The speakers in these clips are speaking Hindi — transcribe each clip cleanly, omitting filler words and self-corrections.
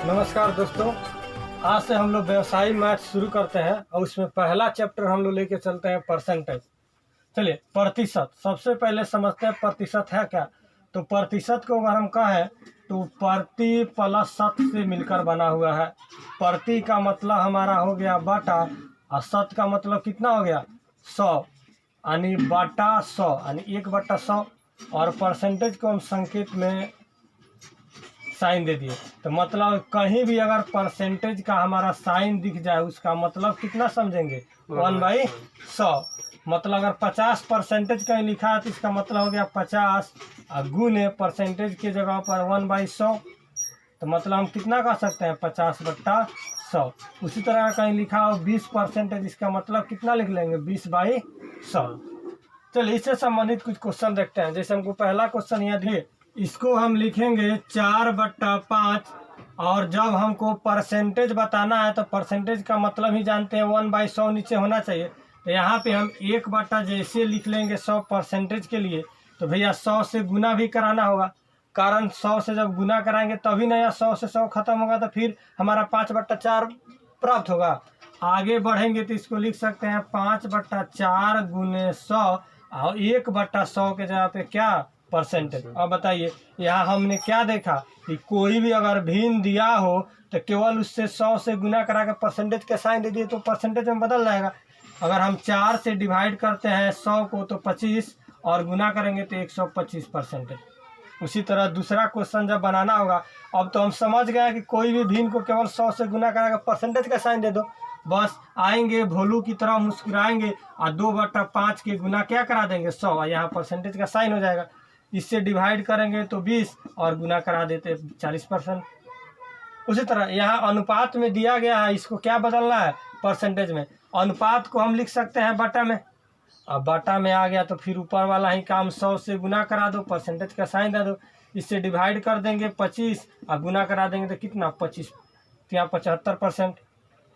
नमस्कार दोस्तों, आज से हम लोग व्यवसायिक मैथ शुरू करते हैं और उसमें पहला चैप्टर हम लोग लेके चलते हैं परसेंटेज। चलिए, प्रतिशत सबसे पहले समझते हैं प्रतिशत है क्या। तो प्रतिशत को अगर हम कहें तो प्रति प्लस शत से मिलकर बना हुआ है। प्रति का मतलब हमारा हो गया बटा और शत का मतलब कितना हो गया 100, यानी बटा 100 यानी 1/100। और परसेंटेज को हम संकेत में साइन दे दिए। तो मतलब कहीं भी अगर परसेंटेज का हमारा साइन दिख जाए उसका मतलब कितना समझेंगे 1/100। मतलब अगर 50% कहीं लिखा है तो इसका मतलब हो गया 50 और गुने परसेंटेज के जगह पर 1/100। तो मतलब हम कितना कह सकते हैं 50/100। उसी तरह कहीं लिखा हो 20%, इसका मतलब कितना लिख लेंगे 20/100। चलिए, इससे संबंधित कुछ क्वेश्चन देखते हैं। जैसे हमको पहला क्वेश्चन यहाँ दिए, इसको हम लिखेंगे 4/5। और जब हमको परसेंटेज बताना है तो परसेंटेज का मतलब ही जानते हैं 1/100 नीचे होना चाहिए। तो यहाँ पे हम 1 जैसे लिख लेंगे 100 परसेंटेज के लिए, तो भैया 100 से गुना भी कराना होगा। कारण 100 से जब गुना कराएंगे तभी ना, या 100 से 100 खत्म होगा तो फिर हमारा 5/4 प्राप्त होगा। आगे बढ़ेंगे तो इसको लिख सकते हैं 5/4 गुने 100 और 1/100 के जगह पे क्या परसेंटेज। अब बताइए, यहाँ हमने क्या देखा कि कोई भी अगर भिन्न दिया हो तो केवल उससे 100 से गुना करा के परसेंटेज का साइन दे दिए तो परसेंटेज में बदल जाएगा। अगर हम 4 से डिवाइड करते हैं 100 को तो 25 और गुना करेंगे तो 125 परसेंटेज। उसी तरह दूसरा क्वेश्चन जब बनाना होगा, अब तो हम समझ गए कि कोई भी भिन्न को केवल 100 से गुना करा के परसेंटेज का साइन दे दो। बस आएंगे भोलू की तरह मुस्कुराएंगे और 2/5 के गुना क्या करा देंगे 100, यहाँ परसेंटेज का साइन हो जाएगा। इससे डिवाइड करेंगे तो 20 और गुना करा देते 40%। उसी तरह यहाँ अनुपात में दिया गया है, इसको क्या बदलना है परसेंटेज में। अनुपात को हम लिख सकते हैं बटा में। अब बटा में आ गया तो फिर ऊपर वाला ही काम 100 से गुना करा दो, परसेंटेज का साइन दे दो। इससे डिवाइड कर देंगे 25 और गुना करा देंगे तो कितना 25, तो यहाँ 75%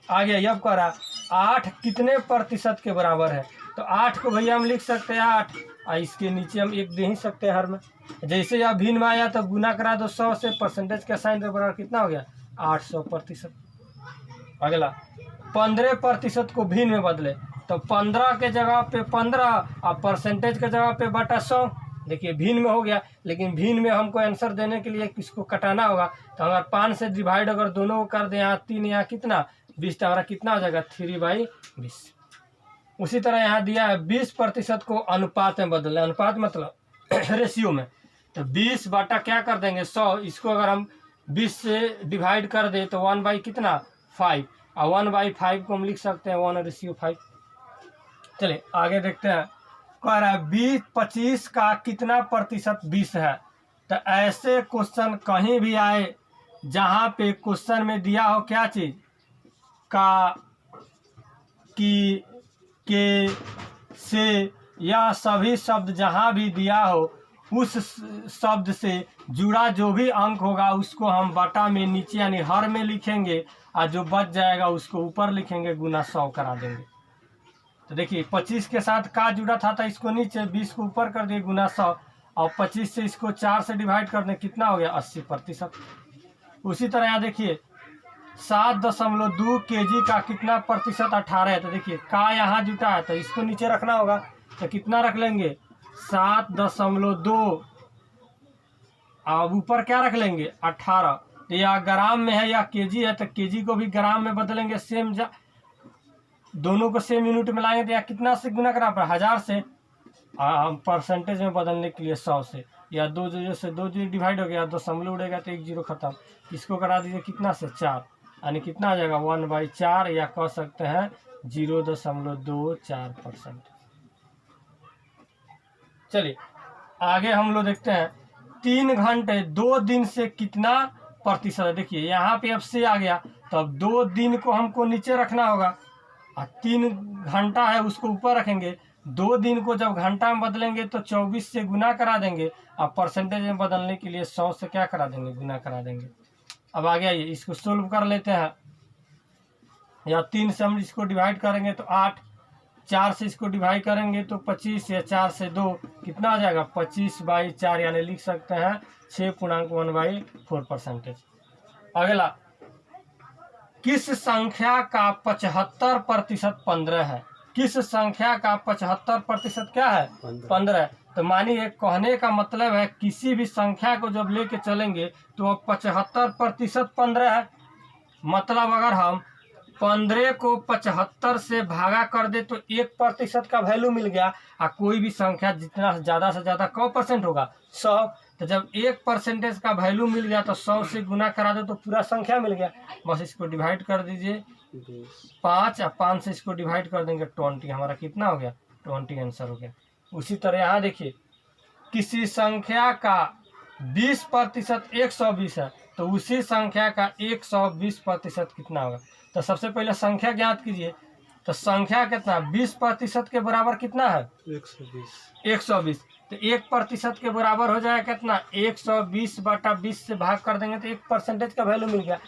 आ गया। अब करा 8 कितने प्रतिशत के बराबर है। तो 8 को भैया हम लिख सकते हैं 8 और इसके नीचे हम 1 दे ही सकते हैं हर में। जैसे यह भिन्न में आया तो गुना करा दो 100 से, परसेंटेज का साइन के बराबर कितना हो गया 800%। अगला 15% को भिन्न में बदले तो 15 के जगह पे 15 और परसेंटेज के जगह पे बटा 100। देखिए भिन्न में हो गया, लेकिन भिन्न में हमको आंसर देने के लिए किसको कटाना होगा। तो अगर 5 से डिवाइड अगर दोनों को कर दें, यहाँ 3 यहाँ कितना 20, तो हमारा कितना हो जाएगा 3/20। उसी तरह यहाँ दिया है 20% को अनुपात में बदलना। अनुपात मतलब रेशियो में, तो 20 बटा क्या कर देंगे 100। इसको अगर हम 20 से डिवाइड कर दे तो 1/5 और 1/5 को हम लिख सकते हैं 1/5। चलिए आगे देखते हैं। कह रहा है 25 का कितना प्रतिशत 20 है। तो ऐसे क्वेश्चन कहीं भी आए जहाँ पे क्वेश्चन में दिया हो क्या चीज़ का, की, के, से, या सभी शब्द जहाँ भी दिया हो उस शब्द से जुड़ा जो भी अंक होगा उसको हम बटा में नीचे यानी हर में लिखेंगे और जो बच जाएगा उसको ऊपर लिखेंगे, गुना 100 करा देंगे। तो देखिए 25 के साथ का जुड़ा था तो इसको नीचे, 20 को ऊपर कर दिए गुना 100 और 25 से इसको 4 से डिवाइड कर दें, कितना हो गया 80%। उसी तरह यहाँ देखिए 7.2 kg का कितना प्रतिशत 18 है। तो देखिए का यहाँ जुटा है तो इसको नीचे रखना होगा, तो कितना रख लेंगे 7.2 और ऊपर क्या रख लेंगे 18। तो या ग्राम में है या केजी है तो केजी को भी ग्राम में बदलेंगे, सेम दोनों को सेम यूनिट में लाएंगे तो यहाँ कितना से गुना करा पर 1000 से। हम परसेंटेज में बदलने के लिए 100 से, या 2 जीरो से 2 जीरो डिवाइड हो गया, 2 दशमलव उड़ेगा तो 1 जीरो खत्म। इसको करा दीजिए कितना से 4, यानी कितना आ जाएगा 1/4 या कह सकते हैं 0.24%। चलिए आगे हम लोग देखते हैं 3 घंटे 2 दिन से कितना प्रतिशत है। देखिए यहाँ पे अब से आ गया तो अब 2 दिन को हमको नीचे रखना होगा और 3 घंटा है उसको ऊपर रखेंगे। 2 दिन को जब घंटा में बदलेंगे तो 24 से गुना करा देंगे और परसेंटेज में बदलने के लिए 100 से क्या करा देंगे गुना करा देंगे। अब आ गया ये, इसको सोल्व कर लेते हैं। या 3 से हम इसको डिवाइड करेंगे तो 8, 4 से इसको डिवाइड करेंगे तो 25, या 4 से 2 कितना आ जाएगा 25/4, यानी लिख सकते हैं 6.1/4 परसेंटेज। अगला किस संख्या का 75% 15 है? किस संख्या का 75% क्या है? 15 है। तो मानिए कहने का मतलब है किसी भी संख्या को जब लेके चलेंगे तो वो 75% 15 है। मतलब अगर हम 15 को 75 से भागा कर दे तो 1% का वैल्यू मिल गया। और कोई भी संख्या जितना ज़्यादा से ज़्यादा कौ परसेंट होगा? 100। तो जब 1% का वैल्यू मिल गया तो 100 से गुना करा दो तो पूरा संख्या मिल गया। बस इसको डिवाइड कर दीजिए 5 और 5 से इसको डिवाइड कर देंगे 20। हमारा कितना हो गया? 20 आंसर हो गया। उसी तरह यहाँ देखिए किसी संख्या का 20% 120 है तो उसी संख्या का 120% कितना होगा? तो सबसे पहले संख्या ज्ञात कीजिए। तो संख्या कितना 20% के बराबर कितना है? 120। तो 1% के बराबर हो जाएगा कितना? 120/20 से भाग कर देंगे तो 1% का वैल्यू मिल गया।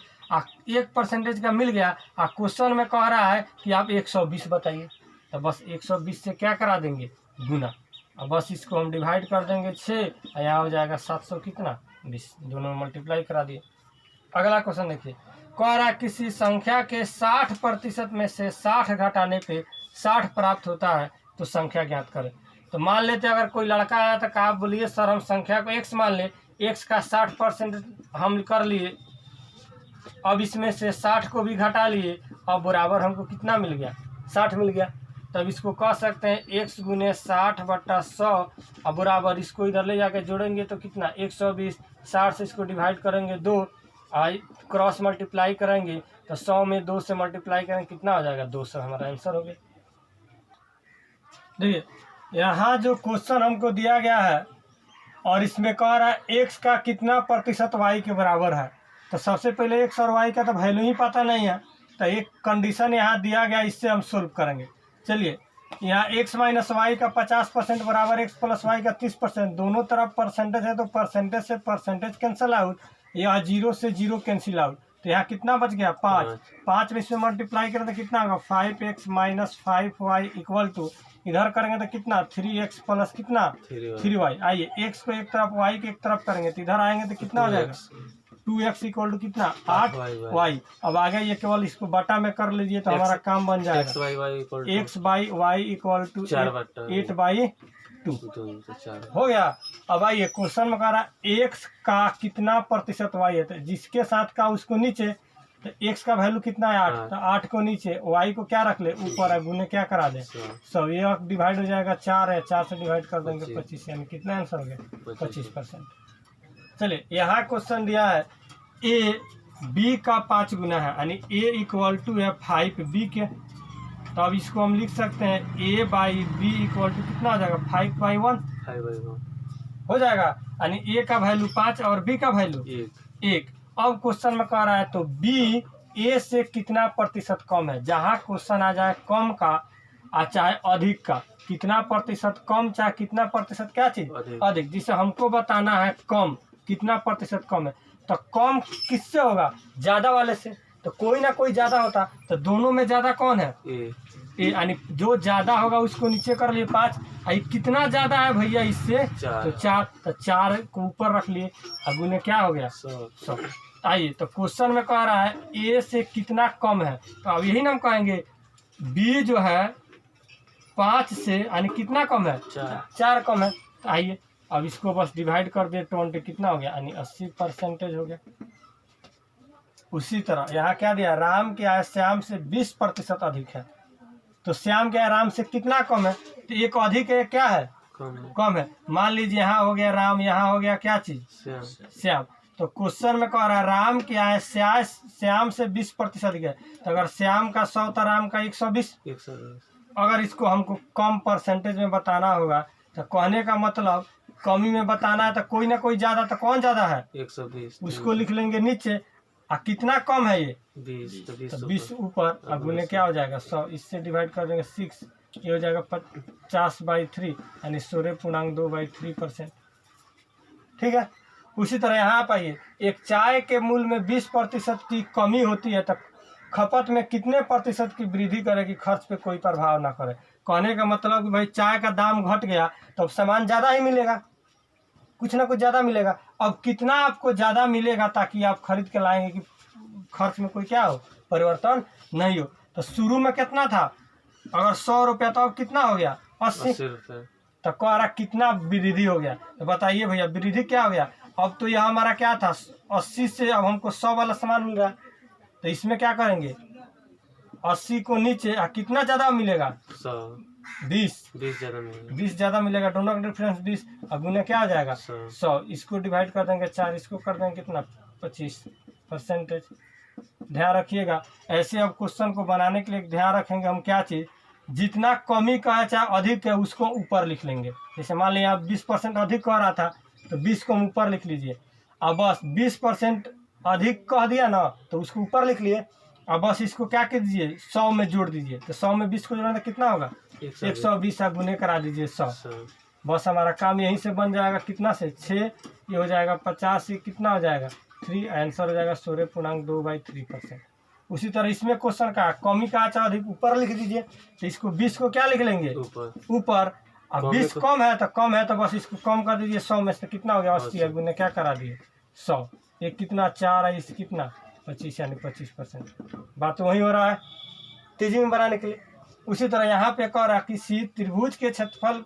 1% का मिल गया और क्वेश्चन में कह रहा है कि आप 120 बताइए। तो बस 120 से क्या करा देंगे? गुना। और बस इसको हम डिवाइड कर देंगे 6 और यहाँ हो जाएगा 700 कितना? 20। दोनों में मल्टीप्लाई करा दिए। अगला क्वेश्चन देखिए कह रहा है किसी संख्या के 60% में से 60 घटाने पे 60 प्राप्त होता है तो संख्या ज्ञात करें। तो मान लेते अगर कोई लड़का आया तो कहा बोलिए सर हम संख्या को x मान ले, x का 60% हम कर लिए। अब इसमें से 60 को भी घटा लिए और बराबर हमको कितना मिल गया? 60 मिल गया। तब इसको कह सकते हैं x गुने 60/100 और बराबर इसको इधर ले जाके जोड़ेंगे तो कितना? 120। 60 से इसको डिवाइड करेंगे 2 और क्रॉस मल्टीप्लाई करेंगे तो 100 में 2 से मल्टीप्लाई करेंगे कितना हो जाएगा? 200। हमारा आंसर हो गया। देखिए यहाँ जो क्वेश्चन हमको दिया गया है और इसमें कह रहा है x का कितना प्रतिशत y के बराबर है। तो सबसे पहले x और y का तो वैल्यू ही पता नहीं है। तो एक कंडीशन यहाँ दिया गया, इससे हम सोल्व करेंगे। चलिए यहाँ x माइनस वाई का 50% बराबर x प्लस वाई का 30%। दोनों तरफ परसेंटेज है तो परसेंटेज से परसेंटेज कैंसिल आउट, यहाँ 0 से 0 कैंसिल आउट। तो यहाँ कितना बच गया? 5। 5 में इसमें मल्टीप्लाई करें तो कितना होगा? 5x minus 5y equal to इधर करेंगे तो कितना? 3x प्लस कितना? 3y। आइए x को एक तरफ y को एक तरफ करेंगे तो इधर आएंगे तो कितना हो जाएगा? 2x इक्वल टू कितना? 8y। अब आगे ये केवल इसको बटा में कर लीजिए तो हमारा काम बन जाएगा। x by Y equal to 8/2 हो गया। अब आइए क्वेश्चन में कह रहा है x का कितना प्रतिशत y है। तो जिसके साथ का उसको नीचे, तो x का वैल्यू कितना है? 8। तो 8 को नीचे, y को क्या रख ले? ऊपर है, गुने क्या करा दे? सब ये डिवाइड हो जाएगा 4 है, 4 से डिवाइड कर देंगे 25। यानी कितना आंसर हो गया? 25%। चलिए यहाँ क्वेश्चन दिया है a b का 5 गुना है यानी a इक्वल टू है 5b के। तो अब इसको हम लिख सकते हैं a by B equal to कितना हो जाएगा? 5/1 हो जाएगा। यानी a का वैल्यू 5 और b का वैल्यू 1। अब क्वेश्चन में कह रहा है तो b a से कितना प्रतिशत कम है। जहाँ क्वेश्चन आ जाए कम का और चाहे अधिक का, कितना प्रतिशत कम चाहे कितना प्रतिशत क्या चीज? अधिक। जिसे हमको बताना है कम कितना प्रतिशत कम है। तो कम किससे होगा? ज्यादा वाले से। तो कोई ना कोई ज्यादा होता, तो दोनों में ज्यादा कौन है? ए। यानी जो ज्यादा होगा उसको नीचे कर लिए 5। कितना ज्यादा है भैया इससे? तो 4। तो 4 को ऊपर रख लिए और गुने क्या हो गया? 100। आइए तो क्वेश्चन में कह रहा है ए से कितना कम है। तो अब यही ना हम कहेंगे बी जो है 5 से यानी कितना कम है? 4 कम है। तो आइए अब इसको बस डिवाइड कर दे 20 कितना हो गया? यानी 80% हो गया। उसी तरह यहाँ क्या दिया? राम क्या है? श्याम से 20% अधिक है। तो श्याम क्या है? राम से कितना कम है? तो एक अधिक है, क्या है? कम है। मान लीजिए यहाँ हो गया राम, यहाँ हो गया क्या चीज? श्याम। तो क्वेश्चन में कह रहा है राम क्या है? श्याम से 20% अधिक है। तो अगर श्याम का 100 तो राम का 120। अगर इसको हमको कम परसेंटेज में बताना होगा तो कहने का मतलब कमी में बताना है तो कोई ना कोई ज्यादा, तो कौन ज्यादा है? 120। उसको लिख लेंगे नीचे। कितना कम है ये? 20। तो 20 ऊपर। अब गुने क्या हो जाएगा? 100। इससे डिवाइड कर देंगे 6। ये हो जाएगा 50/3 यानी 16.2/3%। ठीक है। उसी तरह यहाँ पाइए एक चाय के मूल्य में 20% की कमी होती है तो खपत में कितने प्रतिशत की वृद्धि करेगी? खर्च पे कोई प्रभाव ना करे। कहने का मतलब कि भाई चाय का दाम घट गया तो सामान ज़्यादा ही मिलेगा, कुछ ना कुछ ज़्यादा मिलेगा। अब कितना आपको ज़्यादा मिलेगा ताकि आप खरीद के लाएंगे कि खर्च में कोई क्या हो? परिवर्तन नहीं हो। तो शुरू में कितना था, अगर 100 रुपया, तो अब कितना हो गया 80 रुपये। तो कह रहा कितना वृद्धि हो गया। तो बताइए भैया वृद्धि क्या हो गया। अब तो यह हमारा क्या था 80 से अब हमको 100 वाला सामान मिल रहा है, तो इसमें क्या करेंगे 80 को नीचे कितना ज़्यादा मिलेगा 20 ज़्यादा मिलेगा, 20 ज़्यादा मिलेगा, दोनों का डिफरेंस 20। अब उन्हें क्या आ जाएगा 100, इसको डिवाइड कर देंगे 4, इसको कर देंगे कितना 25%। ध्यान रखिएगा ऐसे अब क्वेश्चन को बनाने के लिए ध्यान रखेंगे हम क्या चीज़, जितना कमी का है चाहे अधिक है उसको ऊपर लिख लेंगे। जैसे मान लीजिए आप 20% अधिक कह रहा था तो 20 को हम ऊपर लिख लीजिए। अब बस 20% अधिक कह दिया ना तो उसको ऊपर लिख लिए। अब बस इसको क्या कर दीजिए 100 में जोड़ दीजिए, तो 100 में 20 को जोड़ना तो कितना होगा 120, आप गुने करा दीजिए 100। बस हमारा काम यहीं से बन जाएगा, कितना से 6, ये हो जाएगा 50, ये कितना हो जाएगा 3, आंसर हो जाएगा 16.2/3%। उसी तरह इसमें क्वेश्चन का कमी का चाहे अधिक ऊपर लिख दीजिए, तो इसको 20 को क्या लिख लेंगे ऊपर। अब 20 कम है तो बस इसको कम कर दीजिए 100 में से, कितना हो गया 80, गुने क्या करा दिए 100, एक कितना 4 है, इस कितना 25 यानी 25%। बात तो वही हो रहा है तेजी में बनाने के लिए। उसी तरह यहाँ पे कह रहा किसी त्रिभुज के क्षेत्रफल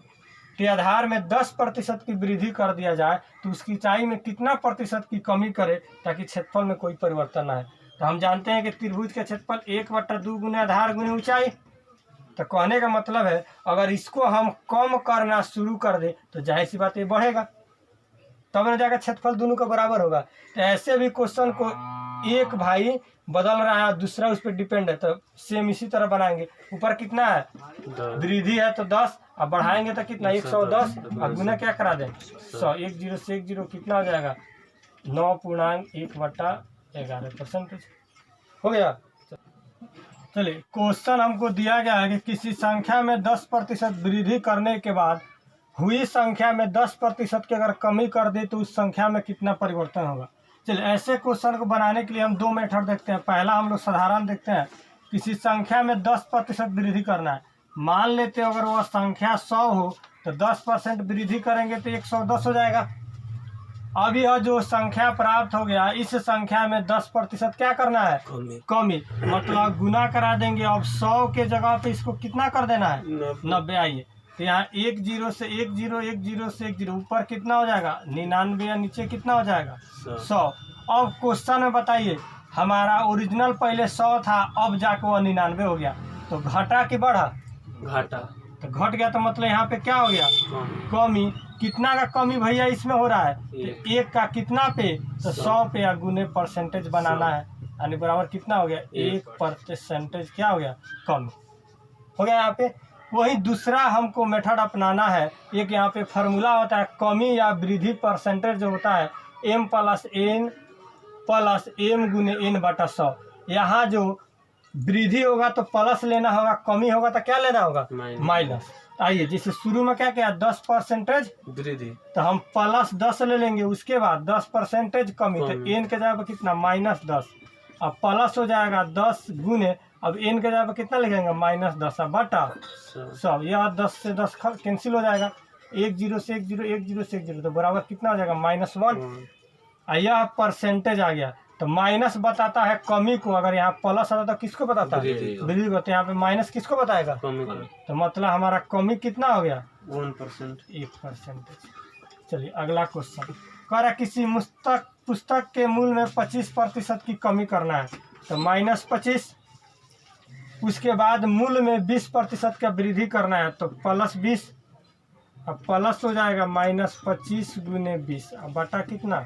के आधार में 10% की वृद्धि कर दिया जाए तो उसकी ऊंचाई में कितना प्रतिशत की कमी करे ताकि क्षेत्रफल में कोई परिवर्तन ना आए। तो हम जानते हैं कि त्रिभुज के क्षेत्रफल 1/2 गुने आधार गुने ऊंचाई। तो कहने का मतलब है अगर इसको हम कम करना शुरू कर दे तो जाहिर सी बात ये बढ़ेगा, तब न जाकर क्षेत्रफल दोनों का बराबर होगा। तो ऐसे भी क्वेश्चन को एक भाई बदल रहा है दूसरा उस पर डिपेंड है, तो सेम इसी तरह बनाएंगे। ऊपर कितना है वृद्धि है तो 10, अब बढ़ाएंगे तो कितना 110, अब गुना क्या करा दें 100, 1 0 से 1 0 कितना हो जाएगा 9.1/11% हो गया। चलिए क्वेश्चन हमको दिया गया है कि किसी संख्या में 10% वृद्धि करने के बाद हुई संख्या में 10% की अगर कमी कर दे तो उस संख्या में कितना परिवर्तन होगा। चलिए ऐसे क्वेश्चन को बनाने के लिए हम 2 मेथड देखते हैं। पहला हम लोग साधारण देखते हैं, किसी संख्या में 10% वृद्धि करना है। मान लेते हैं अगर वह संख्या 100 हो तो 10% वृद्धि करेंगे तो 110 हो जाएगा। अब यह जो संख्या प्राप्त हो गया इस संख्या में 10% क्या करना है कमी, मतलब गुना करा देंगे। अब 100 के जगह पे इसको कितना कर देना है 90। आइए तो यहाँ 1 0 से 1 0, 1 0 से 1 0, ऊपर कितना हो जाएगा 99 या नीचे कितना हो जाएगा 100। अब क्वेश्चन में बताइए हमारा ओरिजिनल पहले 100 था, अब जाके वह 99 हो गया, तो घटा कि बढ़ा घाटा, तो घट गया, तो मतलब यहाँ पे क्या हो गया कमी। कितना का कमी भैया इसमें हो रहा है तो 1 का कितना पे तो 100 पे या गुने परसेंटेज बनाना है, यानी बराबर कितना हो गया 1% क्या हो गया कम हो गया। यहाँ पे वही दूसरा हमको मेथड अपनाना है। एक यहाँ पे फार्मूला होता है कमी या वृद्धि परसेंटेज जो होता है m + n + m गुने n/100। यहाँ जो वृद्धि होगा तो प्लस लेना होगा, कमी होगा तो क्या लेना होगा माइनस। आइए जैसे शुरू में क्या किया 10% वृद्धि, तो हम +10 ले लेंगे, उसके बाद 10% कमी, तो n के जगह पर कितना -10, अब प्लस हो जाएगा 10 गुने, अब n के जगह पर कितना लिखेंगे -10 बटा 100। यह 10 से 10 कैंसिल हो जाएगा, 1 0 से 1 0, 1 0 से 1 0, तो बराबर कितना हो जाएगा -1। यह परसेंटेज आ गया, तो माइनस बताता है कमी को, अगर यहाँ प्लस आता तो किसको बताता है वृद्धि को, तो यहाँ पे माइनस किसको बताएगा तो मतलब हमारा कमी कितना हो गया 1%। चलिए अगला क्वेश्चन कह रहा किसी पुस्तक के मूल्य में 25% की कमी करना है, तो -25, उसके बाद मूल्य में 20% का वृद्धि करना है तो +20, अब प्लस हो जाएगा -25 गुने 20, अब बटा कितना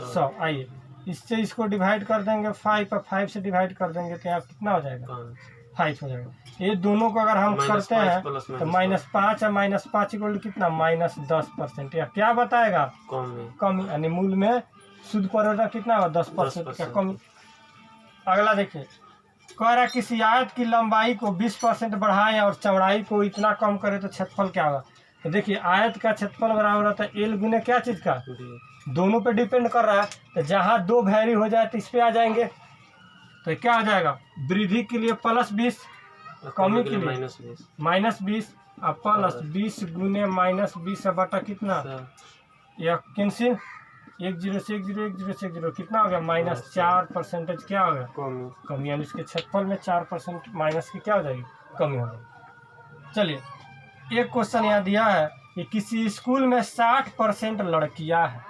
100। आइए इससे इसको डिवाइड कर देंगे 5 और 5 से डिवाइड कर देंगे तो यहाँ कितना हो जाएगा 5 हो जाएगा। ये दोनों को अगर हम करते हैं तो -5 और -5 इक्वल कितना -10%, या क्या बताएगा कमी, यानी मूल में शुद्ध परिवर्तन कितना होगा 10% का कमी। अगला देखिए कह रहा किसी आयत की लंबाई को 20% बढ़ाएं और चौड़ाई को इतना कम करें तो क्षेत्रफल क्या होगा। तो देखिए आयत का क्षेत्रफल बराबर होता है एल गुने क्या चीज़ का, दोनों पे डिपेंड कर रहा है। तो जहाँ 2 वैल्यू हो जाए तो इस पे आ जाएंगे, तो क्या हो जाएगा वृद्धि के लिए +20, कमी के लिए -20, अब +20 गुने -20 बटा कितना, यह कैंसिल, एक जीरो से एक जीरो, एक जीरो से एक जीरो, कितना हो गया -4% क्या हो गया कमी, यानी इसके क्षेत्रफल में 4% माइनस की क्या हो जाएगी कमी हो जाएगी। चलिए एक क्वेश्चन यहाँ दिया है कि किसी स्कूल में 60% लड़कियां हैं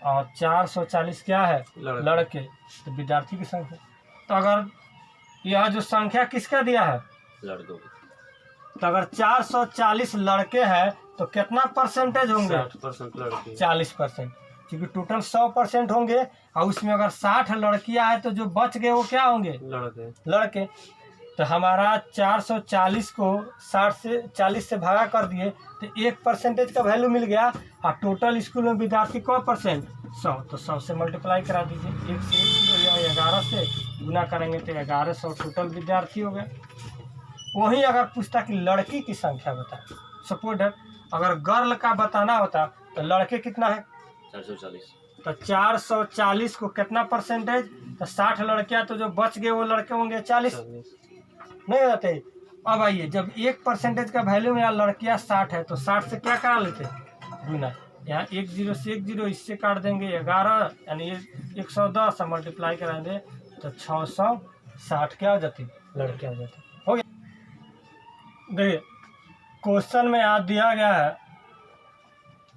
और 440 क्या है लड़के, तो विद्यार्थी की संख्या, तो अगर यह जो संख्या किसका दिया है लड़कों, तो अगर 440 लड़के हैं तो कितना परसेंटेज होंगे 60% लड़के, 40%, क्योंकि टोटल 100% होंगे और उसमें अगर 60 लड़कियां हैं तो जो बच गए वो क्या होंगे लड़के। तो हमारा 440 को 40 से भागा कर दिए तो 1% का वैल्यू मिल गया और टोटल स्कूल में विद्यार्थी को परसेंट 100, तो 100 से मल्टीप्लाई करा दीजिए, 1 से 11 से गुना करेंगे तो 1100 टोटल विद्यार्थी हो गए। वहीं अगर पूछता कि लड़की की संख्या बताए, सपोज है अगर गर्ल का बताना होता तो लड़के कितना है 440, तो 440 को कितना परसेंटेज, तो 60 लड़कियां, तो जो बच गए वो लड़के होंगे 40 नहीं होते। अब आइए जब 1% का वैल्यू में लड़कियां 60 है तो 60 से क्या करा लेते गुना, यहाँ 1 जीरो से 1 जीरो, इससे काट देंगे 11 यानी 110 मल्टीप्लाई कराएंगे तो 660 क्या हो जाती लड़कियां हो जाती। हो गया। देखिए क्वेश्चन में आज दिया गया है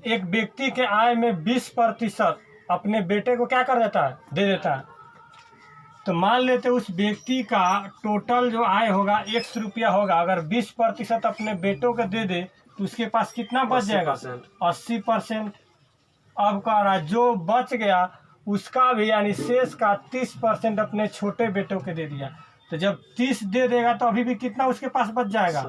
एक व्यक्ति के आय में 20% अपने बेटे को क्या कर देता है दे देता है, तो मान लेते उस व्यक्ति का टोटल जो आय होगा 100 रुपया होगा, अगर 20% अपने बेटों को दे दे तो उसके पास कितना बच जाएगा 80%। अब कह रहा जो बच गया उसका भी यानी शेष का 30% अपने छोटे बेटों के दे दिया, तो जब 30 दे देगा तो अभी भी कितना उसके पास बच जाएगा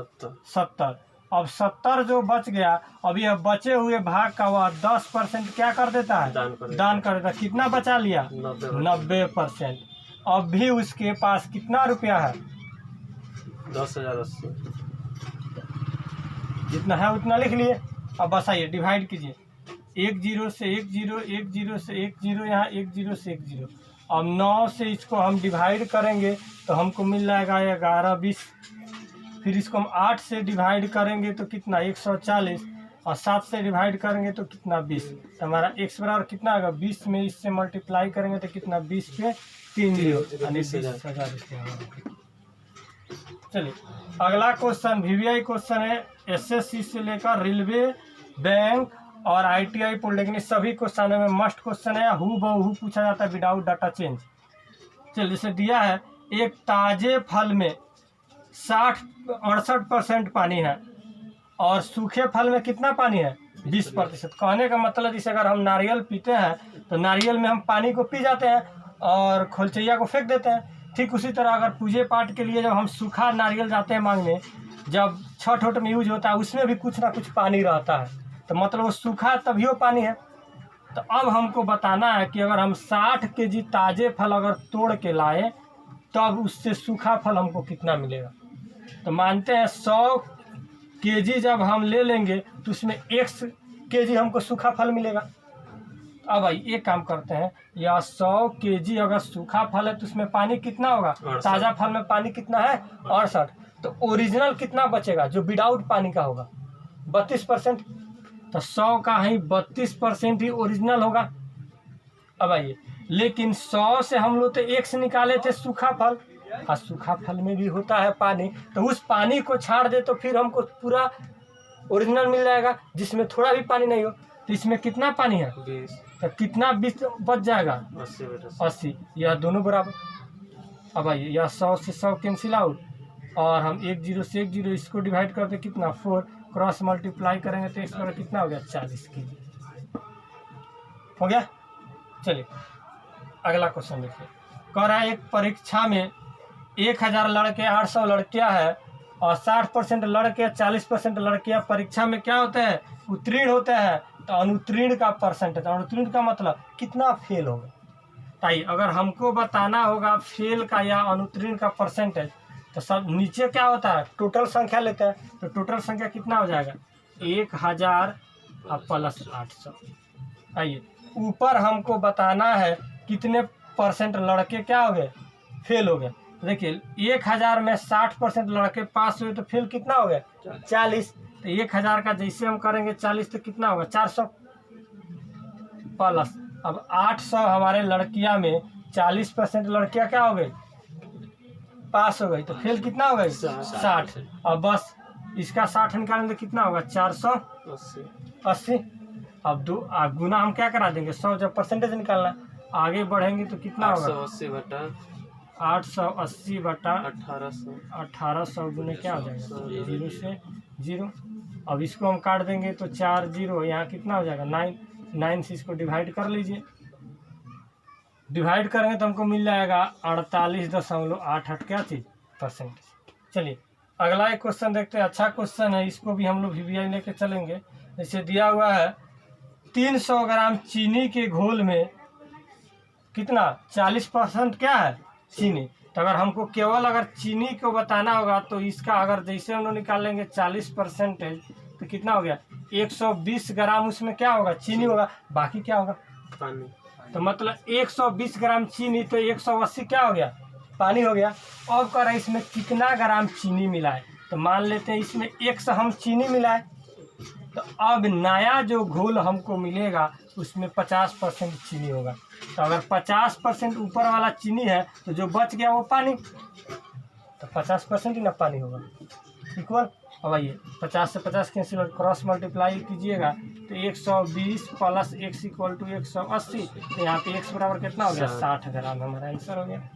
70। अब 70 जो बच गया, अभी अब बचे हुए भाग का वह 10% क्या कर देता है दान कर देता है, कितना बचा लिया 90%। अब भी उसके पास कितना रुपया है 10,080, जितना है उतना लिख लिए। अब बस आइए डिवाइड कीजिए, 1 जीरो से 1 जीरो, 1 जीरो से 1 जीरो, यहाँ 1 जीरो से 1 जीरो। अब 9 से इसको हम डिवाइड करेंगे तो हमको मिल जाएगा 11 20, फिर इसको हम 8 से डिवाइड करेंगे तो कितना 140, और 7 से डिवाइड करेंगे तो कितना 20, तो हमारा x बराबर कितना आएगा 20 में इससे मल्टीप्लाई करेंगे तो कितना 20 पे 3 जीरो यानी 20,000 रुपया। चलिए अगला क्वेश्चन VVI क्वेश्चन है, SSC से लेकर रेलवे, बैंक और ITI पॉलिटेक्निक सभी क्वेश्चनों में मस्ट क्वेश्चन है, हु बहु पूछा जाता है विदाउट डाटा चेंज। चलिए जैसे दिया है एक ताजे फल में 68% पानी है और सूखे फल में कितना पानी है 20%। कहने का मतलब जैसे अगर हम नारियल पीते हैं तो नारियल में हम पानी को पी जाते हैं और खोलचैया को फेंक देते हैं, ठीक उसी तरह अगर पूजे पाठ के लिए जब हम सूखा नारियल जाते हैं मांगने, जब छठ वठ में यूज होता है उसमें भी कुछ ना कुछ पानी रहता है, तो मतलब वो सूखा तभी वो पानी है। तो अब हमको बताना है कि अगर हम 60 केजी ताजे फल अगर तोड़ के लाए तब उससे सूखा फल हमको कितना मिलेगा। तो मानते हैं 100 केजी जब हम ले लेंगे तो उसमें 1 केजी हमको सूखा फल मिलेगा। अब भाई एक काम करते हैं, या 100 केजी अगर सूखा फल है तो उसमें पानी कितना होगा, ताज़ा फल में पानी कितना है 68, तो ओरिजिनल कितना बचेगा जो विदाउट पानी का होगा 32%, तो 100 का ही 32% ही ओरिजिनल होगा। अब आइए लेकिन 100 से हम लोग तो 1 से निकाले थे सूखा फल, और सूखा फल में भी होता है पानी, तो उस पानी को छाड़ दे तो फिर हमको पूरा ओरिजिनल मिल जाएगा जिसमें थोड़ा भी पानी नहीं हो। तो इसमें कितना पानी है 20, तो कितना 20 बच जाएगा 80, यह दोनों बराबर। अब आइए यह 100 से 100 कैंसिल आउट और हम 1 जीरो से 1 जीरो इसको डिवाइड करते कितना 4, क्रॉस मल्टीप्लाई करेंगे तो इसका कितना हो गया 40 केजी हो गया। चलिए अगला क्वेश्चन देखिए, कह रहा है एक परीक्षा में 1000 लड़के 800 लड़कियां है और 60% लड़के 40% लड़कियां परीक्षा में क्या होते हैं उत्तीर्ण होते हैं, तो अनुत्तीर्ण का परसेंटेज, अनुत्तीर्ण का मतलब कितना फेल होगा। ताई अगर हमको बताना होगा फेल का या अनुत्तीर्ण का परसेंटेज तो सब नीचे क्या होता है टोटल संख्या लेते हैं, तो टोटल संख्या कितना हो जाएगा 1000 प्लस 800। आइए ऊपर हमको बताना है कितने परसेंट लड़के क्या हो गए फेल हो गए। देखिए 1000 में 60% लड़के पास हुए तो फेल कितना हो गया 40, तो 1000 का जैसे हम करेंगे 40 तो कितना होगा 400। प्लस अब 800 हमारे लड़कियां में 40% लड़कियां क्या हो गई, पास हो गई, तो फेल कितना हो गई, 60। अब बस इसका 60 निकालेंगे तो कितना होगा, 480। अब गुना हम क्या करा देंगे, 100, जब परसेंटेज निकालना आगे बढ़ेंगे तो कितना होगा, 880 बटा 1800 गुने क्या हो जाएगा, 0 से 0। अब इसको हम काट देंगे तो 4 0, यहाँ कितना हो जाएगा, 9 से इसको डिवाइड कर लीजिए। डिवाइड करेंगे तो हमको मिल जाएगा 48.88 क्या चीज़, परसेंटेज। चलिए अगला एक क्वेश्चन देखते हैं, अच्छा क्वेश्चन है, इसको भी हम लोग VBI लेके चलेंगे। जैसे दिया हुआ है 300 ग्राम चीनी के घोल में कितना, 40% क्या है, चीनी। तो अगर हमको केवल अगर चीनी को बताना होगा तो इसका अगर जैसे हम लोग निकालेंगे 40% तो कितना हो गया, 120 ग्राम उसमें क्या होगा, चीनी होगा, बाकी क्या होगा, पानी। तो मतलब 120 ग्राम चीनी तो 180 क्या हो गया, पानी हो गया। अब कर इसमें कितना ग्राम चीनी मिलाए, तो मान लेते हैं इसमें 100 हम चीनी मिलाए, तो अब नया जो घोल हमको मिलेगा उसमें 50% चीनी होगा। तो अगर 50% ऊपर वाला चीनी है तो जो बच गया वो पानी, तो 50% ही ना पानी होगा, इक्वल। अब आइए 50 से 50 कैंसिल और क्रॉस मल्टीप्लाई कीजिएगा तो 120 प्लस x इक्वल टू 180, तो यहाँ पे x बराबर कितना हो गया, 60 ग्राम, हमारा आंसर हो गया।